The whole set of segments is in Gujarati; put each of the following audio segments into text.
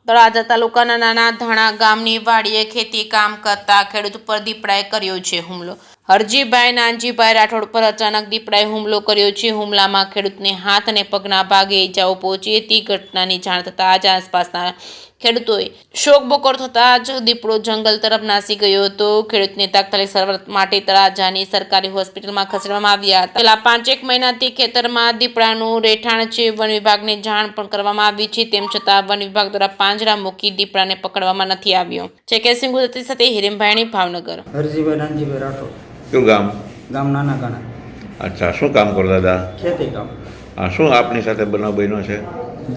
તળાજા તાલુકાના નાના ધાણા ગામની વાડીએ ખેતી કામ કરતા ખેડૂત પર દીપડાએ કર્યો છે હુમલો। હરજીભાઈ નાનજીભાઈ રાઠોડ પર અચાનક દીપડાએ હુમલો કર્યો છે। હુમલામાં ખેડૂતને હાથ અને પગના ભાગે ઈજાઓ પહોંચી હતી। ઘટનાની જાણ થતાં આજ આસપાસના ખેડૂતોએ શોકબકોર થતાં જ દીપડો જંગલ તરફ નાસી ગયો હતો। ખેડૂતને તાત્કાલિક સારવાર માટે તળાજાની સરકારી હોસ્પિટલમાં ખસેડવામાં આવ્યા હતા। છેલ્લા 5-1 મહિનાથી ખેતરમાં દીપડાનું રહેઠાણ છે। વન વિભાગને જાણ પણ કરવામાં આવી છે, તેમ છતાં વન વિભાગ દ્વારા પાંજરા મૂકી દીપડાને પકડવામાં નથી આવ્યો। ચેકેસિંગ ગુજરાતી સાથે હિરેનભાઈ ભાવનગર। હરજીભાઈ નાનજીભાઈ રાઠોડ। क्यों गाम ગામ નાના ગાણા। अच्छा शू काम करता था? ખેતી કામ। हाँ शू आपनी साथे बनाव बन्यो छे?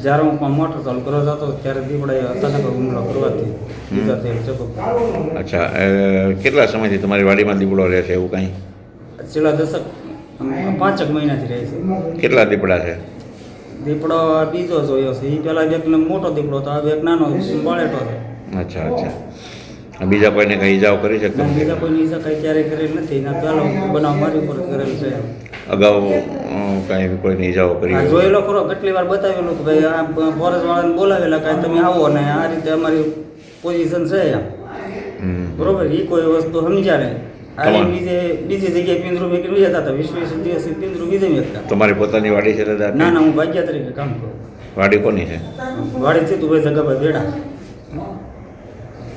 જ્યારે હું મોટર ચાલુ કરવા જતો ત્યારે દીપડાએ અચાનક હુમલો કરવાથી ઈજા થયેલ છે। अच्छा કેટલા સમયથી તમારી વાડીમાં દીપડો રહે છે એવું કંઈ? છેલ્લા 5-1 મહિનાથી રહે છે। કેટલા દીપડા છે? દીપડો આ બીજો જોયો છે। એ પહેલાં એક મોટો દીપડો હતો, આ એક નાનો બાળેટો છે। અચ્છા અચ્છા બીજા કોઈને કંઈ ઈજાઓ કરી છે? બીજા કોઈની ઈજા કંઈ ક્યારેય કરેલ નથી। ના પહેલો બનાવ મારી ઉપર કરેલ છે। અગાઉ કાંઈ કોઈની ઈજાઓ કરી? આ જોયેલો ખરો, કેટલી વાર બતાવેલું કે ભાઈ આ ફોરેસ્ટવાળાને બોલાવેલા કાંઈ તમે આવો ને આ રીતે અમારી પોઝિશન છે બરોબર। એ કોઈ વસ્તુ સમજ્યા નહીં। આ બીજી જગ્યાએ પિંજરું મેકીને બીજા હતા 20-20 દિવસ પિંજરું બીજે મેકતા। તમારી પોતાની વાડી છે દાદા? ના ના, હું ભાગ્યા તરીકે કામ કરું। વાડી કોની છે? વાડી છે તું ભાઈ જગાભાઈ બેડા।